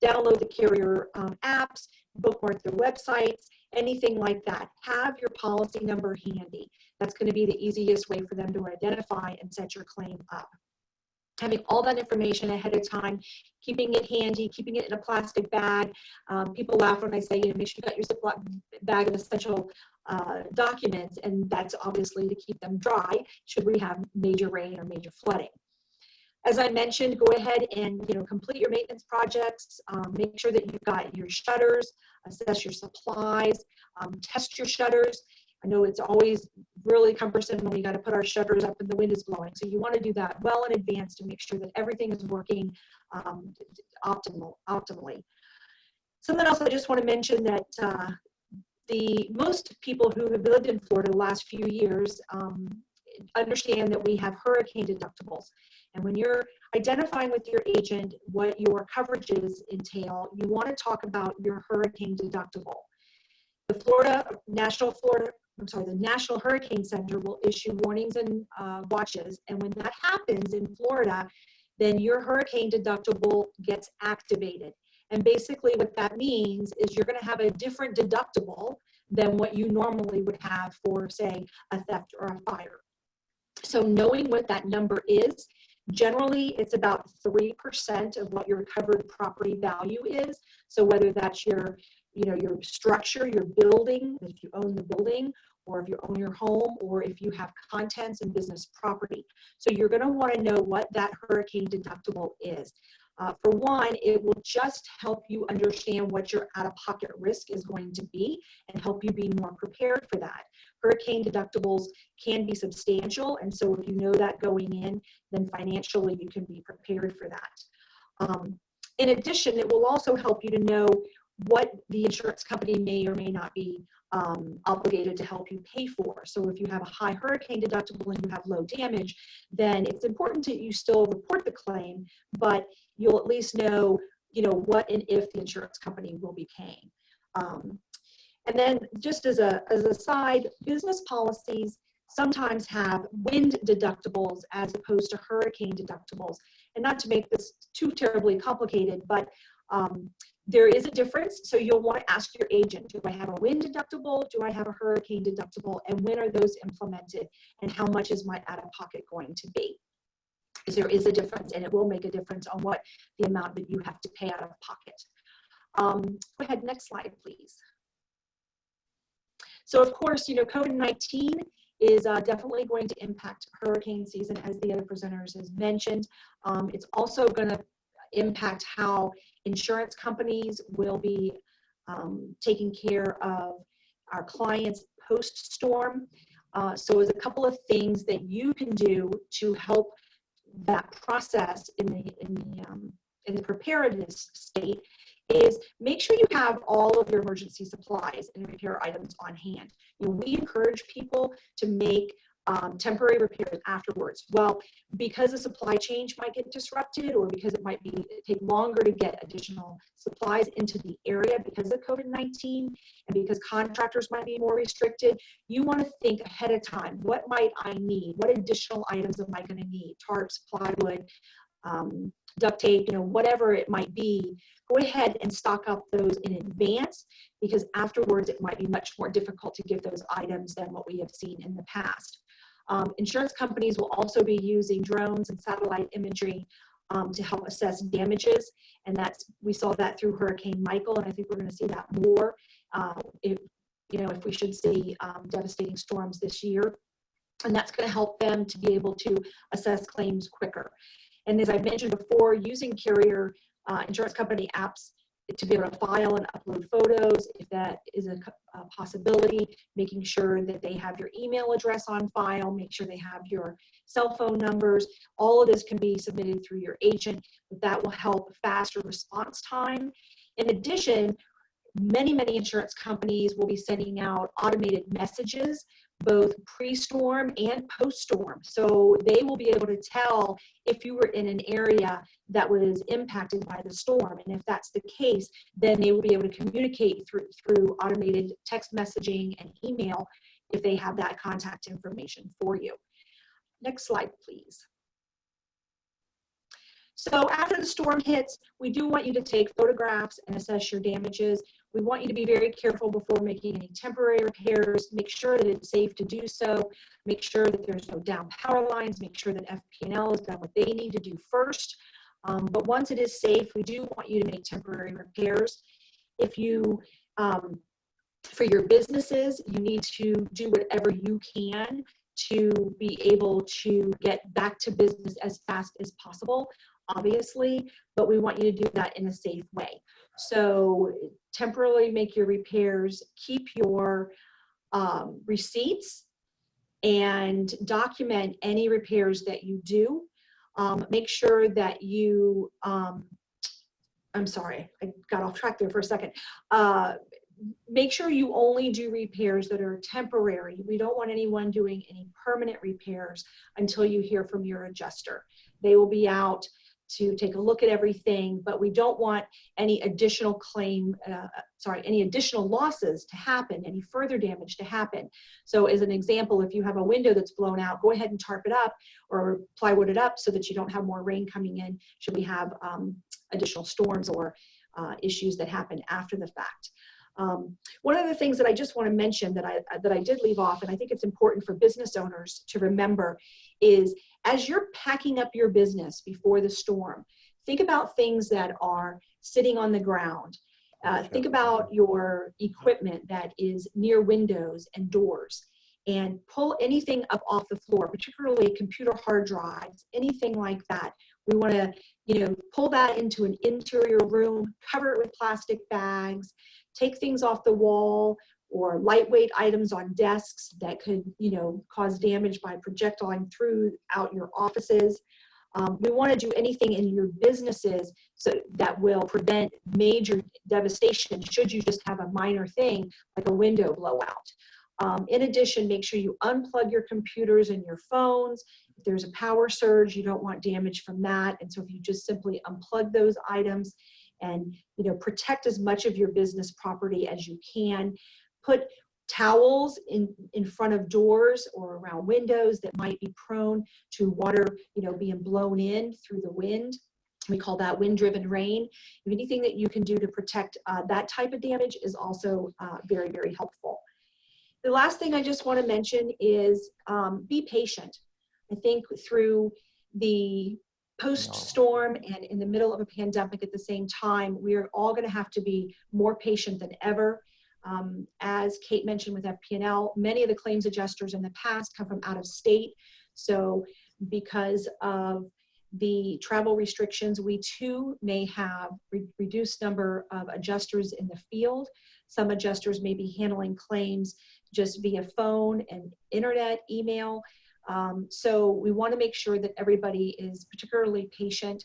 Download the carrier apps, bookmark their websites, anything like that. Have your policy number handy. That's going to be the easiest way for them to identify and set your claim up. Having all that information ahead of time, keeping it handy, keeping it in a plastic bag. People laugh when I say, make sure you got your Ziploc bag of essential documents, and that's obviously to keep them dry should we have major rain or major flooding. As I mentioned, go ahead and complete your maintenance projects. Make sure that you've got your shutters, assess your supplies, test your shutters. I know it's always really cumbersome when we got to put our shutters up and the wind is blowing. So you want to do that well in advance to make sure that everything is working optimally. Something else I just want to mention that most people who have lived in Florida the last few years understand that we have hurricane deductibles. And when you're identifying with your agent what your coverages entail, you want to talk about your hurricane deductible. The National Hurricane Center will issue warnings and watches. And when that happens in Florida, then your hurricane deductible gets activated. And basically what that means is you're going to have a different deductible than what you normally would have for, say, a theft or a fire. So knowing what that number is, generally it's about 3% of what your covered property value is. So whether that's your structure, your building, if you own the building, or if you own your home, or if you have contents and business property. So you're going to want to know what that hurricane deductible is. For one, it will just help you understand what your out-of-pocket risk is going to be and help you be more prepared for that. Hurricane deductibles can be substantial, and so if you know that going in, then financially you can be prepared for that. In addition, it will also help you to know what the insurance company may or may not be obligated to help you pay for. So if you have a high hurricane deductible and you have low damage, then it's important that you still report the claim, but you'll at least know, what and if the insurance company will be paying. And then just as a side, business policies sometimes have wind deductibles as opposed to hurricane deductibles. And not to make this too terribly complicated, but there is a difference. So you'll want to ask your agent, do I have a wind deductible? Do I have a hurricane deductible? And when are those implemented? And how much is my out-of-pocket going to be? Because there is a difference, and it will make a difference on what the amount that you have to pay out of pocket. Go ahead, next slide, please. So of course, COVID-19 is definitely going to impact hurricane season, as the other presenters has mentioned. It's also going to impact how insurance companies will be taking care of our clients post-storm. So there's a couple of things that you can do to help that process in the preparedness state is make sure you have all of your emergency supplies and repair items on hand. We encourage people to make temporary repairs afterwards. Well, because the supply chain might get disrupted, or because it might take longer to get additional supplies into the area because of COVID-19, and because contractors might be more restricted, you want to think ahead of time. What might I need? What additional items am I going to need? Tarps, plywood, duct tape, whatever it might be. Go ahead and stock up those in advance, because afterwards it might be much more difficult to give those items than what we have seen in the past. Insurance companies will also be using drones and satellite imagery to help assess damages, and we saw that through Hurricane Michael, and I think we're going to see that more if we should see devastating storms this year, and that's going to help them to be able to assess claims quicker. And as I mentioned before, using carrier insurance company apps to be able to file and upload photos, if that is a possibility, making sure that they have your email address on file, make sure they have your cell phone numbers. All of this can be submitted through your agent, but that will help faster response time. In addition, many insurance companies will be sending out automated messages, both pre-storm and post-storm. So they will be able to tell if you were in an area that was impacted by the storm. And if that's the case, then they will be able to communicate through automated text messaging and email if they have that contact information for you. Next slide, please. So after the storm hits, we do want you to take photographs and assess your damages. We want you to be very careful before making any temporary repairs. Make sure that it's safe to do so. Make sure that there's no down power lines. Make sure that FP&L has done what they need to do first. But once it is safe, we do want you to make temporary repairs. If you, for your businesses, you need to do whatever you can to be able to get back to business as fast as possible, obviously, but we want you to do that in a safe way. So temporarily make your repairs, keep your receipts, and document any repairs that you do. Make sure that you, I'm sorry, I got off track there for a second. Make sure you only do repairs that are temporary. We don't want anyone doing any permanent repairs until you hear from your adjuster. They will be out to take a look at everything, but we don't want any additional any additional losses to happen, any further damage to happen. So as an example, if you have a window that's blown out, go ahead and tarp it up or plywood it up so that you don't have more rain coming in should we have additional storms or issues that happen after the fact. One of the things that I just want to mention that I did leave off, and I think it's important for business owners to remember, is as you're packing up your business before the storm, think about things that are sitting on the ground. Think about your equipment that is near windows and doors, and pull anything up off the floor, particularly computer hard drives, anything like that. We want to, pull that into an interior room, cover it with plastic bags, take things off the wall or lightweight items on desks that could, cause damage by projectiling throughout your offices. We want to do anything in your businesses so that will prevent major devastation should you just have a minor thing like a window blowout. In addition, make sure you unplug your computers and your phones. If there's a power surge, you don't want damage from that. And so if you just simply unplug those items and protect as much of your business property as you can. Put towels in front of doors or around windows that might be prone to water being blown in through the wind. We call that wind-driven rain. Anything that you can do to protect that type of damage is also very, very helpful. The last thing I just want to mention is be patient. I think through the post-storm and in the middle of a pandemic at the same time, we're all going to have to be more patient than ever. As Kate mentioned with FP&L, many of the claims adjusters in the past come from out of state. So because of the travel restrictions, we too may have reduced number of adjusters in the field. Some adjusters may be handling claims just via phone and internet, email. So we want to make sure that everybody is particularly patient.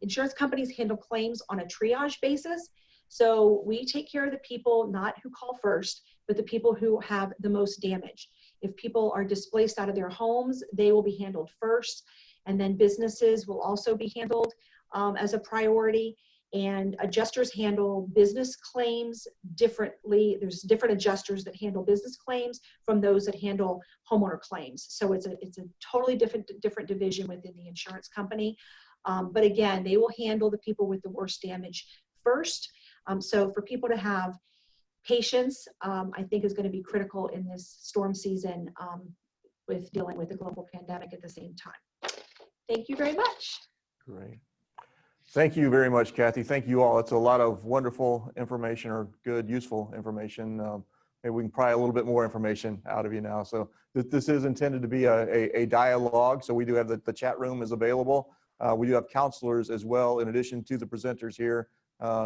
Insurance companies handle claims on a triage basis. So we take care of the people not who call first, but the people who have the most damage. If people are displaced out of their homes, they will be handled first. And then businesses will also be handled as a priority. And adjusters handle business claims differently. There's different adjusters that handle business claims from those that handle homeowner claims. So it's a totally different division within the insurance company. But again, they will handle the people with the worst damage first. So for people to have patience, I think is going to be critical in this storm season with dealing with the global pandemic at the same time. Thank you very much. Great. Thank you very much, Kathy. Thank you all. It's a lot of wonderful information, or good, useful information. Maybe we can pry a little bit more information out of you now. So this is intended to be a dialogue. So we do have the chat room is available. We do have counselors as well, in addition to the presenters here,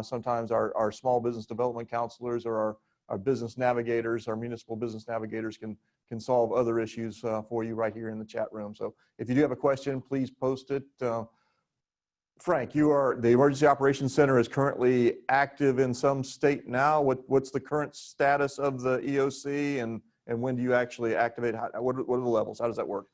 Sometimes our small business development counselors or our business navigators, our municipal business navigators can solve other issues for you right here in the chat room. So if you do have a question, please post it. Frank, the Emergency Operations Center is currently active in some state now. What's the current status of the EOC, and when do you actually activate? What are the levels? How does that work?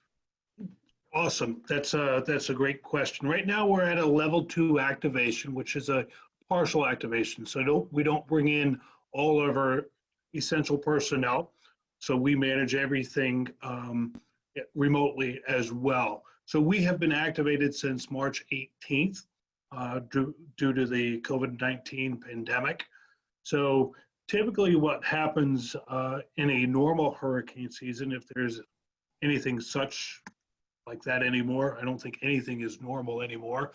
Awesome. That's a great question. Right now, we're at a level 2 activation, which is a partial activation. So we don't bring in all of our essential personnel. So we manage everything remotely as well. So we have been activated since March 18th due to the COVID-19 pandemic. So typically what happens in a normal hurricane season, if there's anything such like that anymore, I don't think anything is normal anymore,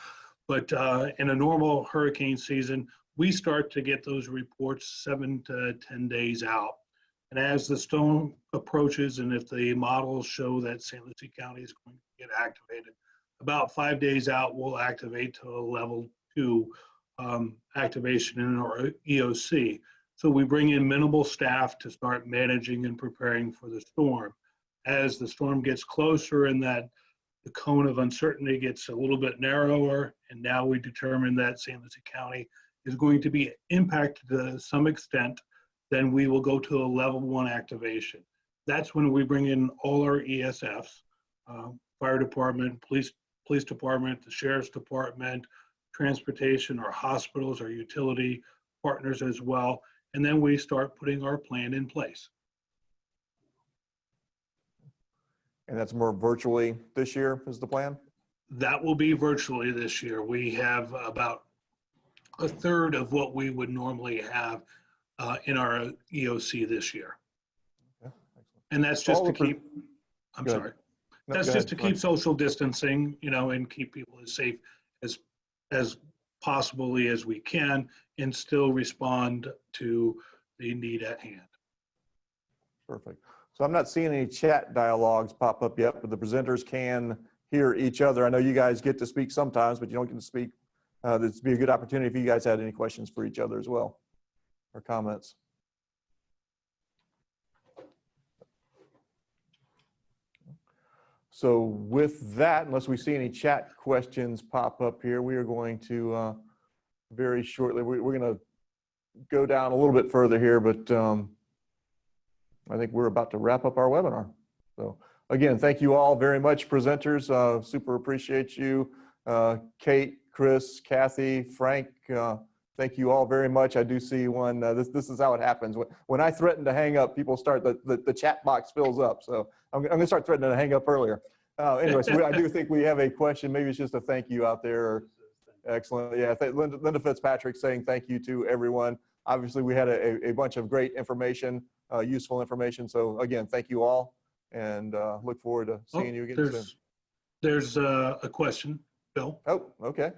but in a normal hurricane season, we start to get those reports 7 to 10 days out. And as the storm approaches, and if the models show that St. Lucie County is going to get activated, about 5 days out, we'll activate to a level 2 activation in our EOC. So we bring in minimal staff to start managing and preparing for the storm. As the storm gets closer and that the cone of uncertainty gets a little bit narrower, and now we determine that St. Lucie County is going to be impacted to some extent, then we will go to a level 1 activation. That's when we bring in all our ESFs, fire department, police department, the sheriff's department, transportation, our hospitals, our utility partners as well. And then we start putting our plan in place. And that's more virtually this year is the plan? That will be virtually this year. We have about a third of what we would normally have in our EOC this year. Okay, and that's just to keep, I'm sorry. No, That's go just ahead, to keep social distancing, and keep people as safe as possibly as we can, and still respond to the need at hand. Perfect. So I'm not seeing any chat dialogues pop up yet, but the presenters can hear each other. I know you guys get to speak sometimes, but you don't get to speak. This would be a good opportunity if you guys had any questions for each other as well, or comments. So with that, unless we see any chat questions pop up here, we are going to very shortly, we're going to go down a little bit further here, but I think we're about to wrap up our webinar. So again, thank you all very much, presenters. Super appreciate you. Kate, Chris, Kathy, Frank, thank you all very much. I do see one, this is how it happens. When I threaten to hang up, people start, the chat box fills up. So I'm gonna start threatening to hang up earlier. Anyway, so I do think we have a question. Maybe it's just a thank you out there. Excellent. Yeah, Linda Fitzpatrick saying thank you to everyone. Obviously, we had a bunch of great information, useful information. So again, thank you all, and look forward to seeing you again soon. There's a question, Bill. Oh, okay.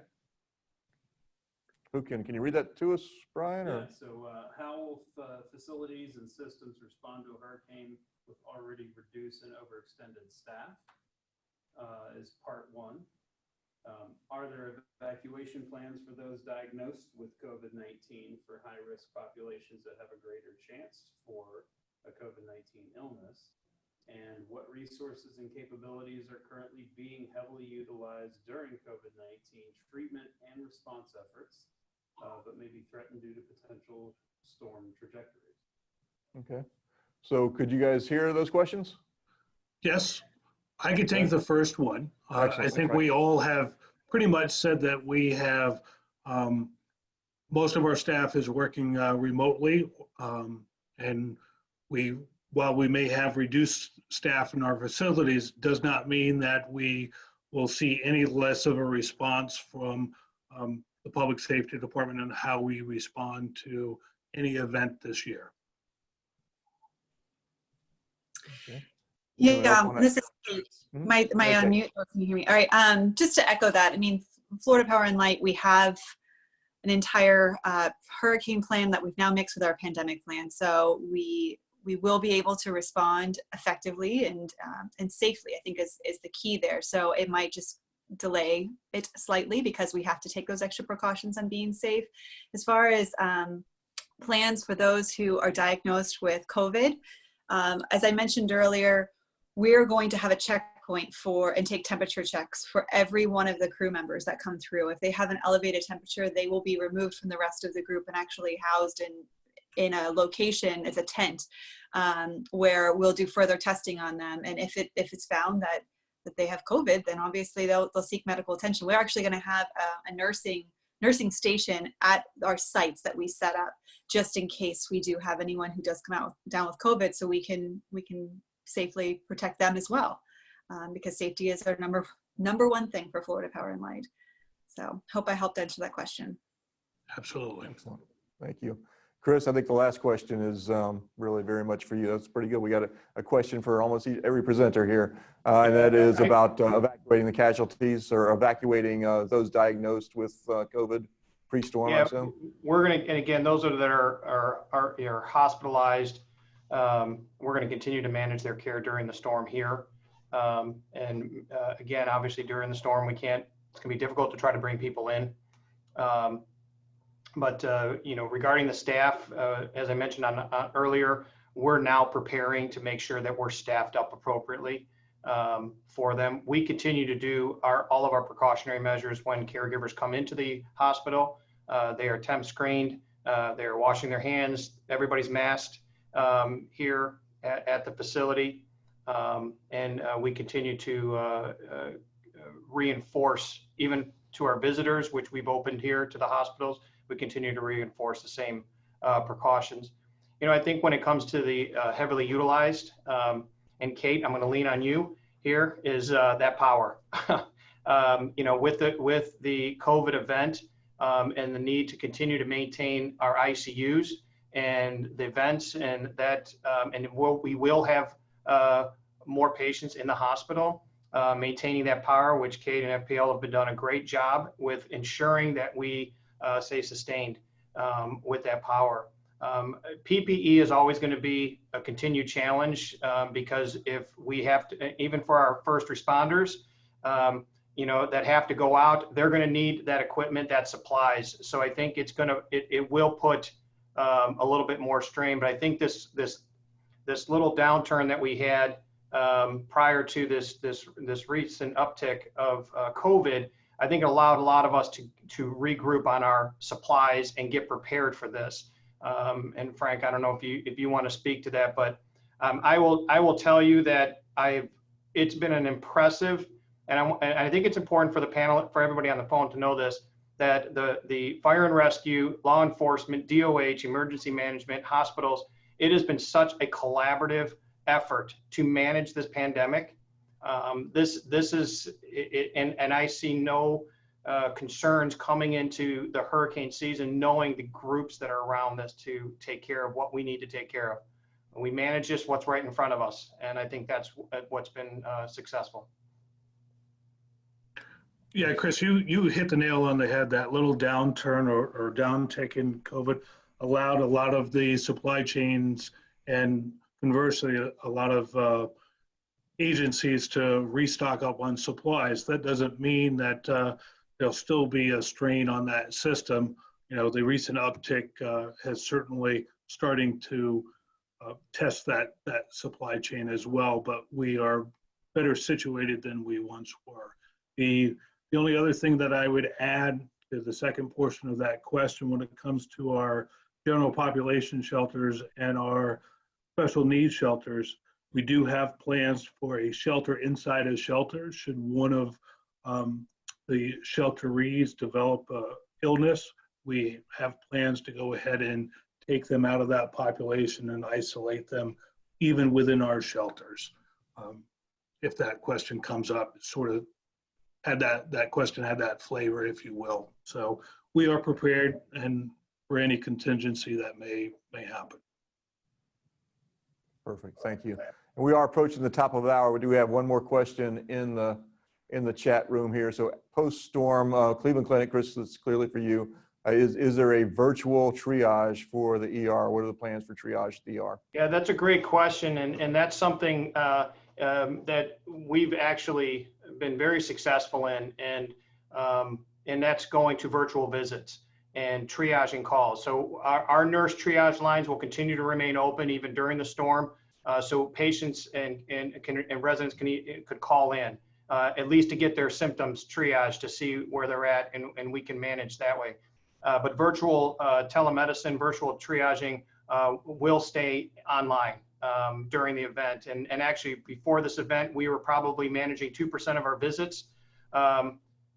Who can you read that to us, Brian? Or? Yeah, so how will facilities and systems respond to a hurricane with already reduced and overextended staff is part one. Are there evacuation plans for those diagnosed with COVID-19 for high-risk populations that have a greater chance for a COVID-19 illness? And what resources and capabilities are currently being heavily utilized during COVID-19 treatment and response efforts, but may be threatened due to potential storm trajectories? Okay. So could you guys hear those questions? Yes, I could take the first one. I think we all have pretty much said that we have, most of our staff is working remotely, and while we may have reduced staff in our facilities, does not mean that we will see any less of a response from the Public Safety Department and how we respond to any event this year. Okay. Yeah, this is Kate. My Okay. unmute. Oh, can you hear me? All right. Just to echo that, I mean, Florida Power and Light, we have an entire hurricane plan that we've now mixed with our pandemic plan. So we will be able to respond effectively and safely, I think is the key there. So it might just delay it slightly because we have to take those extra precautions on being safe. As far as plans for those who are diagnosed with COVID, as I mentioned earlier, we're going to have a checkpoint and take temperature checks for every one of the crew members that come through. If they have an elevated temperature, they will be removed from the rest of the group and actually housed in a location as a tent, where we'll do further testing on them. And if it's found that they have COVID, then obviously they'll seek medical attention. We're actually going to have a nursing station at our sites that we set up, just in case we do have anyone who does come down with COVID, so we can safely protect them as well, because safety is our number one thing for Florida Power and Light. So hope I helped answer that question. Absolutely. Excellent. Thank you. Chris, I think the last question is really very much for you. That's pretty good. We got a question for almost every presenter here, and that is about evacuating the casualties or evacuating those diagnosed with COVID pre-storm. Yeah, we're going to, and again, those that are hospitalized, we're going to continue to manage their care during the storm here. Again, obviously during the storm, it's going to be difficult to try to bring people in. Regarding the staff, as I mentioned earlier, we're now preparing to make sure that we're staffed up appropriately for them. We continue to do all of our precautionary measures when caregivers come into the hospital. They are temp screened, they are washing their hands, everybody's masked here at the facility. We continue to reinforce, even to our visitors, which we've opened here to the hospitals, we continue to reinforce the same precautions. I think when it comes to the heavily utilized, and Kate, I'm going to lean on you here, is that power. With the COVID event and the need to continue to maintain our ICUs and the vents, and that, we will have more patients in the hospital, maintaining that power, which Kate and FPL have done a great job with ensuring that we stay sustained with that power. PPE is always going to be a continued challenge because if we have to, even for our first responders, that have to go out, they're going to need that equipment, that supplies. So I think it will put a little bit more strain. But I think this little downturn that we had prior to this recent uptick of COVID, I think it allowed a lot of us to regroup on our supplies and get prepared for this. And Frank, I don't know if you want to speak to that, but I will tell you that it's been an impressive, and I think it's important for the panel, for everybody on the phone to know this, that the fire and rescue, law enforcement, DOH, emergency management, hospitals, it has been such a collaborative effort to manage this pandemic. This is, and I see no concerns coming into the hurricane season, knowing the groups that are around this to take care of what we need to take care of. We manage just what's right in front of us, and I think that's what's been successful. Yeah, Chris, you hit the nail on the head. That little downturn or downtick in COVID allowed a lot of the supply chains, and conversely, a lot of agencies to restock up on supplies. That doesn't mean that there'll still be a strain on that system. The recent uptick has certainly starting to test that supply chain as well, but we are better situated than we once were. The only other thing that I would add to the second portion of that question, when it comes to our general population shelters and our special needs shelters, we do have plans for a shelter inside a shelter should one of the shelterees develop illness. We have plans to go ahead and take them out of that population and isolate them even within our shelters. If that question comes up, sort of had that question had that flavor, if you will. So we are prepared and for any contingency that may happen. Perfect, thank you. And we are approaching the top of the hour. We do have one more question in the chat room here. So post-storm Cleveland Clinic, Chris, this is clearly for you. Is there a virtual triage for the ER? What are the plans for triage the ER? Yeah, that's a great question, and that's something that we've actually been very successful in, and that's going to virtual visits and triaging calls. So our nurse triage lines will continue to remain open even during the storm. So patients and residents could call in at least to get their symptoms triaged to see where they're at, and we can manage that way. But virtual telemedicine, virtual triaging will stay online during the event. And actually, before this event, we were probably managing 2% of our visits.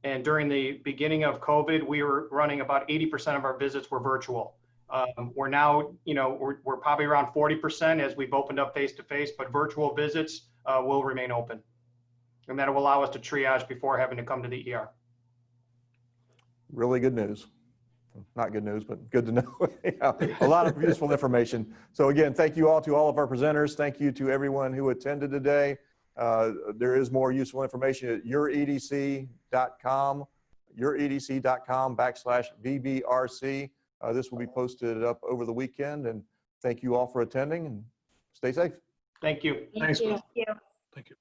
And during the beginning of COVID, we were running about 80% of our visits were virtual. We're now, we're probably around 40% as we've opened up face-to-face, but virtual visits will remain open. And that will allow us to triage before having to come to the ER. Really good news. Not good news, but good to know. Yeah, a lot of useful information. So again, thank you all to all of our presenters. Thank you to everyone who attended today. There is more useful information at youredc.com/VBRC. This will be posted up over the weekend, and thank you all for attending, and stay safe. Thank you. Thanks, Bill. Thank you. Thank you.